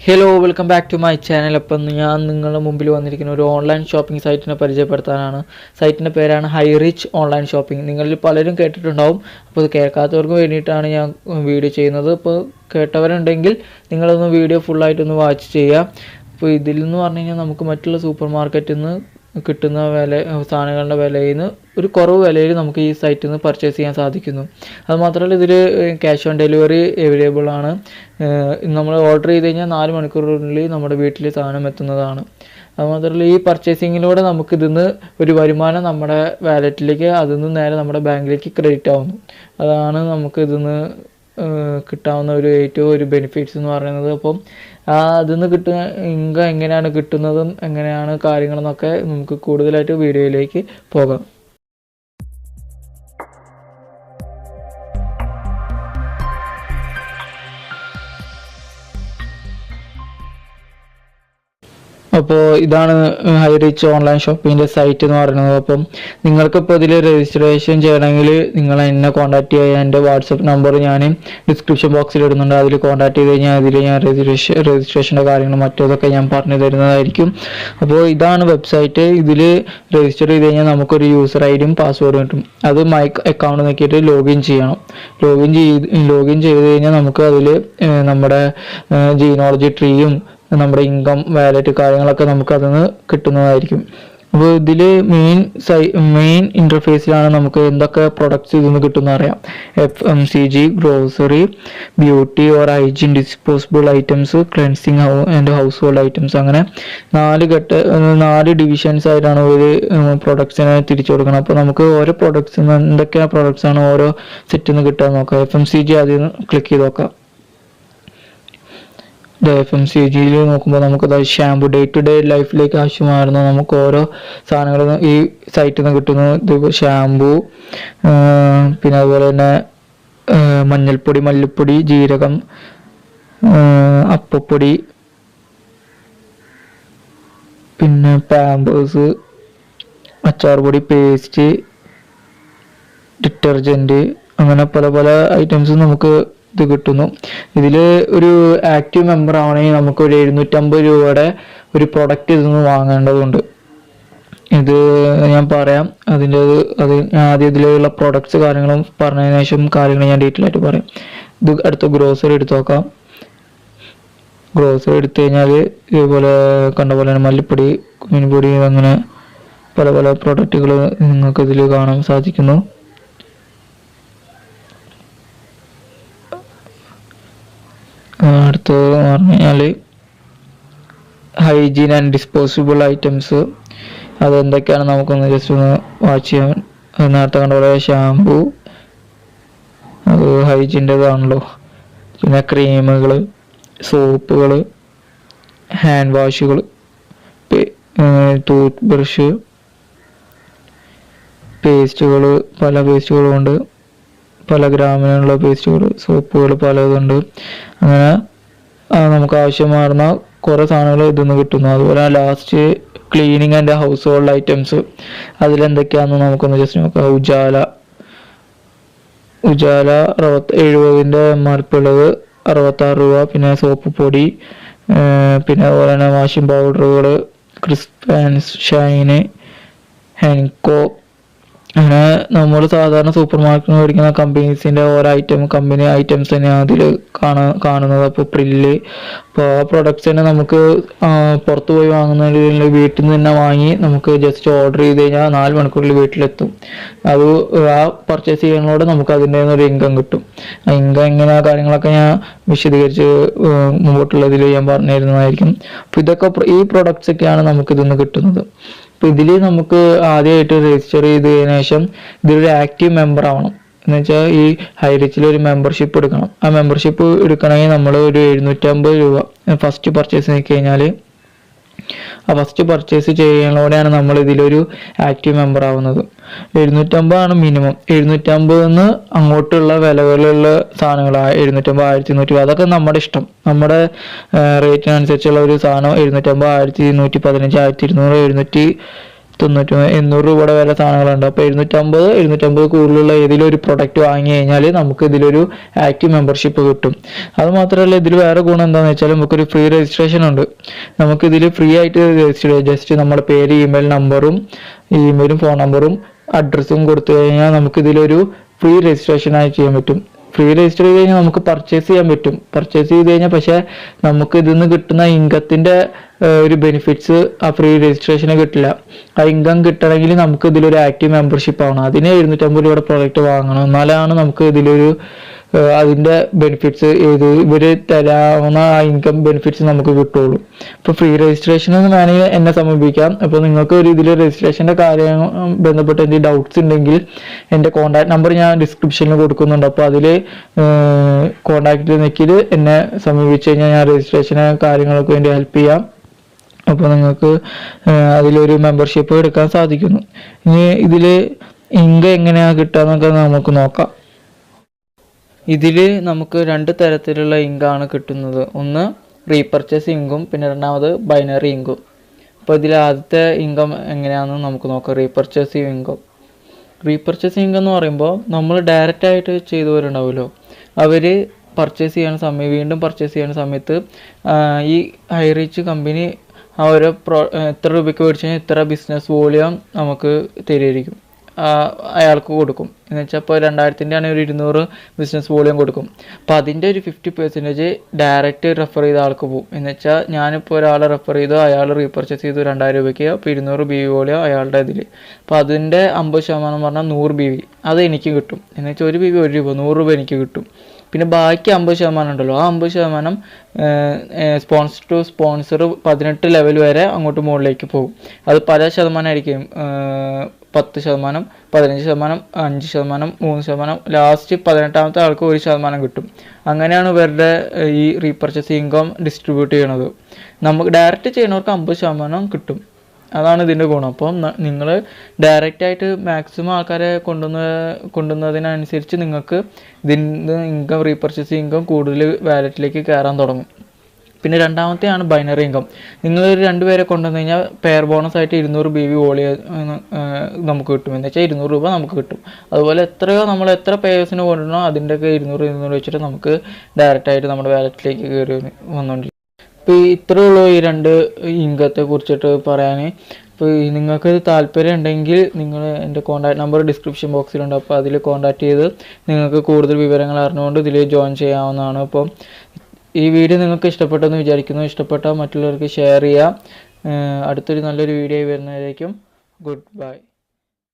Hello welcome back to my channel. അപ്പം ഞാൻ നിങ്ങളുടെ മുമ്പിൽ വന്നിരിക്കുന്ന ഒരു ഓൺലൈൻ ഷോപ്പിംഗ് സൈറ്റിനെ പരിചയപ്പെടുത്താനാണ്. സൈറ്റിൻ്റെ പേരാണ് ഹൈ റിച്ച് ഓൺലൈൻ ഷോപ്പിംഗ്. നിങ്ങളിൽ പലരും കേട്ടിട്ടുണ്ടാവും. അപ്പോൾ ഇത് കേൾക്കാത്തവർക്ക് വേണ്ടിയിട്ടാണ് ഞാൻ വീഡിയോ ചെയ്യുന്നത്. അപ്പോൾ കേട്ടവരുണ്ടെങ്കിൽ നിങ്ങളൊന്ന് വീഡിയോ ഫുള്ളായിട്ടൊന്ന് വാച്ച് ചെയ്യുക. അപ്പോൾ ഇതിൽ നിന്ന് പറഞ്ഞു കഴിഞ്ഞാൽ നമുക്ക് മറ്റുള്ള സൂപ്പർ മാർക്കറ്റിൽ നിന്ന് കിട്ടുന്ന സാധനങ്ങളുടെ വിലയിൽ നിന്ന് ഒരു കുറവ് വിലയിൽ നമുക്ക് ഈ സൈറ്റിൽ നിന്ന് പർച്ചേസ് ചെയ്യാൻ സാധിക്കുന്നു. അതുമാത്രമല്ല ഇതിൽ ക്യാഷ് ഓൺ ഡെലിവറി അവൈലബിൾ ആണ്. നമ്മൾ ഓർഡർ ചെയ്ത് കഴിഞ്ഞാൽ 4 മണിക്കൂറിനുള്ളിൽ നമ്മുടെ വീട്ടിൽ സാധനം എത്തുന്നതാണ്. അതുമാത്രമല്ല ഈ പർച്ചേസിങ്ങിലൂടെ നമുക്കിതിന്ന് ഒരു വരുമാനം നമ്മുടെ വാലറ്റിലേക്ക് അതിൽ നിന്ന് നേരെ നമ്മുടെ ബാങ്കിലേക്ക് ക്രെഡിറ്റ് ആവുന്നു. അതാണ് നമുക്കിതിന്ന് കിട്ടാവുന്ന ഏറ്റവും ഒരു ബെനിഫിറ്റ്സ് എന്ന് പറയുന്നത്. അപ്പം അതിൽ നിന്ന് കിട്ടുന്ന ഇൻകം എങ്ങനെയാണ് കിട്ടുന്നതും എങ്ങനെയാണ് കാര്യങ്ങളെന്നൊക്കെ നമുക്ക് കൂടുതലായിട്ട് വീഡിയോയിലേക്ക് പോകാം. അപ്പോൾ ഇതാണ് ഹൈ റിച്ച് ഓൺലൈൻ ഷോപ്പിങ്ങിൻ്റെ സൈറ്റ് എന്ന് പറയുന്നത്. അപ്പം നിങ്ങൾക്കിപ്പോൾ ഇതിൽ രജിസ്ട്രേഷൻ ചെയ്യണമെങ്കിൽ നിങ്ങൾ എന്നെ കോൺടാക്ട് ചെയ്യുക. എൻ്റെ വാട്സപ്പ് നമ്പർ ഞാൻ ഡിസ്ക്രിപ്ഷൻ ബോക്സിൽ ഇടുന്നുണ്ട്. അതിൽ കോൺടാക്ട് ചെയ്ത് കഴിഞ്ഞാൽ അതിൽ ഞാൻ രജിസ്ട്രേഷൻ്റെ കാര്യങ്ങളും മറ്റേതൊക്കെ ഞാൻ പറഞ്ഞു തരുന്നതായിരിക്കും. അപ്പോൾ ഇതാണ് വെബ്സൈറ്റ്. ഇതിൽ രജിസ്റ്റർ ചെയ്ത് കഴിഞ്ഞാൽ നമുക്കൊരു യൂസർ ഐ ഡിയും പാസ്വേഡും കിട്ടും. അത് മൈ അക്കൗണ്ട് നോക്കിയിട്ട് ലോഗിൻ ചെയ്യണം. ലോഗിൻ ചെയ്ത് കഴിഞ്ഞാൽ നമുക്ക് അതിൽ നമ്മുടെ ജീനോളജി ട്രീയും നമ്മുടെ ഇൻകം വാലറ്റ് കാര്യങ്ങളൊക്കെ നമുക്ക് അതിൽ നിന്ന് കിട്ടുന്നതായിരിക്കും. അപ്പോൾ ഇതിൽ മെയിൻ ഇൻ്റർഫേസിലാണ് നമുക്ക് എന്തൊക്കെ പ്രൊഡക്ട്സ് ഇതിൽ നിന്ന് കിട്ടുമെന്ന് അറിയാം. FMCG, grocery, beauty or hygiene, disposable items, cleansing and household items, അങ്ങനെ 4 ഡിവിഷൻസ് ആയിട്ടാണ് ഒരു പ്രൊഡക്ട്സിനെ തിരിച്ചു കൊടുക്കണം. അപ്പോൾ നമുക്ക് ഓരോ പ്രൊഡക്ട്സ് എന്തൊക്കെയാണ് പ്രൊഡക്ട്സാണ് ഓരോ സെറ്റിൽ നിന്ന് കിട്ടുക നോക്കാം. FMCG ആദ്യം ക്ലിക്ക് ചെയ്ത് നോക്കാം. FMCGയിൽ നോക്കുമ്പോൾ നമുക്കത് ഷാമ്പു ഡേ ടു ഡേ ലൈഫിലേക്ക് ആവശ്യമായിരുന്നു നമുക്ക് ഓരോ സാധനങ്ങൾ ഈ സൈറ്റിൽ നിന്ന് കിട്ടുന്നു. ഇത് ഷാമ്പു, പിന്നെ അതുപോലെ തന്നെ മഞ്ഞൾപ്പൊടി, മല്ലിപ്പൊടി, ജീരകം, അപ്പപ്പൊടി, പിന്നെ പാമ്പേഴ്സ്, അച്ചാർ പൊടി, പേസ്റ്റ്, ഡിറ്റർജൻറ്റ്, അങ്ങനെ പല പല ഐറ്റംസ് നമുക്ക് ഇത് കിട്ടുന്നു. ഇതിൽ ഒരു ആക്റ്റീവ് മെമ്പർ ആവണമെങ്കിൽ നമുക്കൊരു 750 രൂപയുടെ ഒരു പ്രൊഡക്റ്റ് ഇതിൽ നിന്ന് വാങ്ങേണ്ടതുണ്ട്. ഇത് ഞാൻ പറയാം. അത് ആദ്യം ഇതിലുള്ള പ്രൊഡക്ട്സ് കാര്യങ്ങളും പറഞ്ഞതിന് ശേഷം കാര്യങ്ങൾ ഞാൻ ഡീറ്റെയിൽ ആയിട്ട് പറയാം. ഇത് അടുത്ത ഗ്രോസറി എടുത്ത് നോക്കാം. ഗ്രോസറി എടുത്തു കഴിഞ്ഞാൽ ഇതുപോലെ കണ്ട പോലെ തന്നെ മല്ലിപ്പൊടി, കുഞ്ഞിപ്പൊടി, അങ്ങനെ പല പല പ്രൊഡക്റ്റുകൾ നിങ്ങൾക്ക് ഇതിൽ കാണാൻ സാധിക്കുന്നു. അടുത്തത് പറഞ്ഞു കഴിഞ്ഞാൽ ഹൈജീൻ ആൻഡ് ഡിസ്പോസിബിൾ ഐറ്റംസ്. അതെന്തൊക്കെയാണ് നമുക്കൊന്ന് ജസ്റ്റ് ഒന്ന് വാച്ച് ചെയ്യാൻ. നേരത്തെ കണ്ട പോലെ ഷാമ്പു, അത് ഹൈജീൻ്റെതാണല്ലോ. പിന്നെ ക്രീമുകൾ, സോപ്പുകൾ, ഹാൻഡ് വാഷുകൾ, ടൂത്ത് ബ്രഷ്, പേസ്റ്റുകൾ, പല പേസ്റ്റുകളുമുണ്ട്. പല ഗ്രാമിനുള്ള പേസ്റ്റുകൾ, സോപ്പുകൾ പലതുണ്ട്. അങ്ങനെ നമുക്ക് ആവശ്യമായിരുന്ന കുറേ സാധനങ്ങൾ ഇതിൽ നിന്ന് കിട്ടുന്നു. അതുപോലെ last cleaning and household items. അതിലെന്തൊക്കെയാണെന്ന് നമുക്കൊന്ന് ജസ്റ്റ് നോക്കാം. ഉജാല 70ൻ്റെ MRP ഉള്ളത് 66 രൂപ. പിന്നെ സോപ്പ് പൊടി, പിന്നെ അതുപോലെ തന്നെ washing പൗഡറുകൾ, crisp and Shine, Henko, അങ്ങനെ നമ്മൾ സാധാരണ സൂപ്പർ മാർക്കറ്റിൽ മേടിക്കുന്ന കമ്പനീസിൻ്റെ ഓരോ കമ്പനി ഐറ്റംസ് തന്നെയാണ് അതിൽ കാണുന്നത്. അപ്പോൾ പ്രില്ല്, അപ്പോൾ ആ പ്രൊഡക്ട്സ് തന്നെ നമുക്ക് പുറത്ത് പോയി വാങ്ങുന്നതിൽ വീട്ടിൽ നിന്ന് തന്നെ വാങ്ങി നമുക്ക് ജസ്റ്റ് ഓർഡർ ചെയ്ത് കഴിഞ്ഞാൽ 4 മണിക്കൂറിൽ വീട്ടിലെത്തും. അത് ആ പർച്ചേസ് ചെയ്യുന്നതോടെ നമുക്ക് അതിൻ്റെ ഒരു ഇൻകം കിട്ടും. ആ ഇൻകം എങ്ങനെ കാര്യങ്ങളൊക്കെ ഞാൻ വിശദീകരിച്ച് മുമ്പോട്ടുള്ളതിൽ ഞാൻ പറഞ്ഞു തരുന്നതായിരിക്കും. അപ്പോൾ ഇതൊക്കെ ഈ പ്രൊഡക്ട്സ് ഒക്കെയാണ് നമുക്ക് ഇതിൽ നിന്ന് കിട്ടുന്നത്. അപ്പോൾ ഇതിൽ നമുക്ക് ആദ്യമായിട്ട് രജിസ്റ്റർ ചെയ്തതിനു ശേഷം ഇതിലൊരു ആക്റ്റീവ് മെമ്പർ ആവണം. എന്ന് വെച്ചാൽ ഈ ഹൈ റിച്ചിൽ ഒരു മെമ്പർഷിപ്പ് എടുക്കണം. ആ മെമ്പർഷിപ്പ് എടുക്കണമെങ്കിൽ നമ്മൾ ഒരു 750 രൂപ ഫസ്റ്റ് പർച്ചേസ് നോക്കി കഴിഞ്ഞാൽ ആ ഫസ്റ്റ് പർച്ചേസ് ചെയ്യുന്നതോടെയാണ് നമ്മൾ ഇതിലൊരു ആക്റ്റീവ് മെമ്പർ ആവുന്നത്. 750 ആണ് മിനിമം. 750 അങ്ങോട്ടുള്ള വിലകളുള്ള സാധനങ്ങൾ 750, 1100, അതൊക്കെ നമ്മുടെ ഇഷ്ടം. നമ്മുടെ റേറ്റിനനുസരിച്ചുള്ള ഒരു സാധനം 750, 1115, 1200, 800 രൂപയുടെ വില സാധനങ്ങളുണ്ട്. അപ്പോൾ 750 കൂടുതലുള്ള ഏതെങ്കിലും ഒരു പ്രൊഡക്റ്റ് വാങ്ങി കഴിഞ്ഞാൽ നമുക്ക് ഇതിലൊരു ആക്റ്റീവ് മെമ്പർഷിപ്പ് കിട്ടും. അത് മാത്രമല്ല ഇതിൽ വേറെ ഗുണം എന്താണെന്ന് വെച്ചാൽ നമുക്കൊരു ഫ്രീ രജിസ്ട്രേഷൻ ഉണ്ട്. നമുക്കിതിൽ ഫ്രീ ആയിട്ട് രജിസ്റ്റർ ചെയ്യാം. ജസ്റ്റ് നമ്മുടെ പേര്, ഇമെയിലും ഫോൺ നമ്പറും അഡ്രസ്സും കൊടുത്തു കഴിഞ്ഞാൽ നമുക്കിതിലൊരു ഫ്രീ രജിസ്ട്രേഷൻ ആയി ചെയ്യാൻ പറ്റും. ഫ്രീ രജിസ്റ്റർ ചെയ്ത് കഴിഞ്ഞാൽ നമുക്ക് പർച്ചേസ് ചെയ്യാൻ പറ്റും. പർച്ചേസ് ചെയ്ത് കഴിഞ്ഞാൽ പക്ഷേ നമുക്ക് ഇതിൽ നിന്ന് കിട്ടുന്ന ഇൻകത്തിൻ്റെ ഒരു ബെനിഫിറ്റ്സ് ആ ഫ്രീ രജിസ്ട്രേഷന് കിട്ടില്ല. ആ ഇൻകം കിട്ടണമെങ്കിൽ നമുക്ക് ഇതിലൊരു ആക്റ്റീവ് മെമ്പർഷിപ്പ് ആവണം. അതിന് 750 രൂപയുടെ പ്രോഡക്റ്റ് വാങ്ങണം. എന്നാലാണ് നമുക്ക് ഇതിലൊരു അതിൻ്റെ ബെനിഫിറ്റ്സ് ഇവർ തരാവുന്ന ആ ഇൻകം ബെനിഫിറ്റ്സ് നമുക്ക് കിട്ടുള്ളൂ. ഇപ്പോൾ ഫ്രീ രജിസ്ട്രേഷൻ എന്ന് വേണമെങ്കിൽ എന്നെ സമീപിക്കാം. അപ്പോൾ നിങ്ങൾക്ക് ഒരു ഇതിൽ രജിസ്ട്രേഷൻ്റെ കാര്യം ബന്ധപ്പെട്ട് എന്തെങ്കിലും ഡൗട്ട്സ് ഉണ്ടെങ്കിൽ എൻ്റെ കോൺടാക്ട് നമ്പർ ഞാൻ ഡിസ്ക്രിപ്ഷനിൽ കൊടുക്കുന്നുണ്ട്. അപ്പോൾ അതിൽ കോൺടാക്റ്റ് നിൽക്കിൽ എന്നെ സമീപിച്ച് കഴിഞ്ഞാൽ ഞാൻ രജിസ്ട്രേഷന് കാര്യങ്ങൾക്ക് വേണ്ടി ഹെൽപ്പ് ചെയ്യാം. അപ്പോൾ നിങ്ങൾക്ക് അതിലൊരു മെമ്പർഷിപ്പ് എടുക്കാൻ സാധിക്കുന്നു. ഇനി ഇതിൽ ഇൻകം എങ്ങനെയാണ് കിട്ടുക എന്നൊക്കെ നമുക്ക് നോക്കാം. ഇതിൽ നമുക്ക് 2 തരത്തിലുള്ള ഇൻകമാണ് കിട്ടുന്നത്. ഒന്ന് റീപർച്ചേസ് ഇൻകം, പിന്നെ രണ്ടാമത് ബൈനറി ഇൻകം. അപ്പോൾ ഇതിൽ ആദ്യത്തെ ഇൻകം എങ്ങനെയാണെന്ന് നമുക്ക് നോക്കാം. റീപർച്ചേസ് ഇൻകം എന്ന് പറയുമ്പോൾ നമ്മൾ ഡയറക്റ്റായിട്ട് ചെയ്തവരുണ്ടാവുമല്ലോ, അവർ വീണ്ടും പർച്ചേസ് ചെയ്യുന്ന സമയത്ത് ഈ ഹൈ റീച്ച് കമ്പനി ഓരോ എത്ര രൂപയ്ക്ക് മേടിച്ച് കഴിഞ്ഞാൽ ഇത്ര ബിസിനസ് വോളിയം നമുക്ക് തരുമായിരിക്കും, അയാൾക്ക് കൊടുക്കും. എന്ന് വെച്ചാൽ ഇപ്പോൾ 2000-ൻ്റെ ആണെങ്കിൽ ഒരു 200 ബിസിനസ് വോളിയം കൊടുക്കും. അപ്പോൾ അതിൻ്റെ ഒരു 50% ഡയറക്റ്റ് റെഫർ ചെയ്ത ആൾക്ക് പോകും. എന്ന് വെച്ചാൽ ഞാനിപ്പോൾ ഒരാളെ റെഫർ ചെയ്തു, അയാൾ റീപർച്ചേസ് ചെയ്തു 2000 രൂപയ്ക്ക്, അപ്പോൾ 200 BV വോളിയം അയാളുടെ ഇതിൽ. അപ്പോൾ അതിൻ്റെ 50% പറഞ്ഞാൽ 100 BV അത് എനിക്ക് കിട്ടും. എന്ന് വെച്ചാൽ 1 BV 1 രൂപ, 100 രൂപ എനിക്ക് കിട്ടും. പിന്നെ ബാക്കി 50% ഉണ്ടല്ലോ, ആ 50% സ്പോൺസർ ടു സ്പോൺസർ 18 ലെവൽ വരെ അങ്ങോട്ട് മുകളിലേക്ക് പോകും. അത് പല ശതമാനമായിരിക്കും. 10%, 15%, 5%, 3%, ലാസ്റ്റ് 18ാമത്തെ ആൾക്ക് 1% കിട്ടും. അങ്ങനെയാണ് ഇവരുടെ ഈ റീപർച്ചേസ് ഇൻകം ഡിസ്ട്രിബ്യൂട്ട് ചെയ്യണത്. നമുക്ക് ഡയറക്റ്റ് ചെയ്യുന്നവർക്ക് 50% കിട്ടും. അതാണ് ഇതിൻ്റെ ഗുണം. അപ്പം നിങ്ങൾ ഡയറക്റ്റായിട്ട് മാക്സിമം ആൾക്കാരെ കൊണ്ടുവന്നതിനനുസരിച്ച് നിങ്ങൾക്ക് ഇതിൻ്റെ ഇൻകം, റീപർച്ചേസ് ഇൻകം കൂടുതൽ വാലറ്റിലേക്ക് കയറാൻ തുടങ്ങും. പിന്നെ രണ്ടാമത്തെയാണ് ബൈനറി ഇൻകം. നിങ്ങൾ 2 പേരെ കൊണ്ടുവന്ന് കഴിഞ്ഞാൽ പെയർ ബോണസ് ആയിട്ട് 200 BV വോളിയം നമുക്ക് കിട്ടും. എന്ന് വെച്ചാൽ 200 രൂപ നമുക്ക് കിട്ടും. അതുപോലെ നമ്മൾ എത്ര പേഴ്സിന് കൊണ്ടുവരണോ അതിൻ്റെയൊക്കെ 200 വെച്ചിട്ട് നമുക്ക് ഡയറക്റ്റായിട്ട് നമ്മുടെ വാലറ്റിലേക്ക് കയറി വന്നുകൊണ്ടിരിക്കും. ഇപ്പോൾ ഇത്രയേ ഉള്ളൂ ഈ 2 ഇൻകത്തെ കുറിച്ചിട്ട് പറയാൻ. അപ്പോൾ നിങ്ങൾക്ക് താല്പര്യം ഉണ്ടെങ്കിൽ നിങ്ങൾ എൻ്റെ കോൺടാക്ട് നമ്പർ ഡിസ്ക്രിപ്ഷൻ ബോക്സിലുണ്ട്. അപ്പോൾ അതിൽ കോൺടാക്ട് ചെയ്ത് നിങ്ങൾക്ക് കൂടുതൽ വിവരങ്ങൾ അറിഞ്ഞുകൊണ്ട് ഇതിൽ ജോയിൻ ചെയ്യാവുന്നതാണ്. അപ്പോൾ ഈ വീഡിയോ നിങ്ങൾക്ക് ഇഷ്ടപ്പെട്ടെന്ന് വിചാരിക്കുന്നു. ഇഷ്ടപ്പെട്ടാൽ മറ്റുള്ളവർക്ക് ഷെയർ ചെയ്യുക. അടുത്തൊരു നല്ലൊരു വീഡിയോ വരുന്നതായിരിക്കും. Good bye.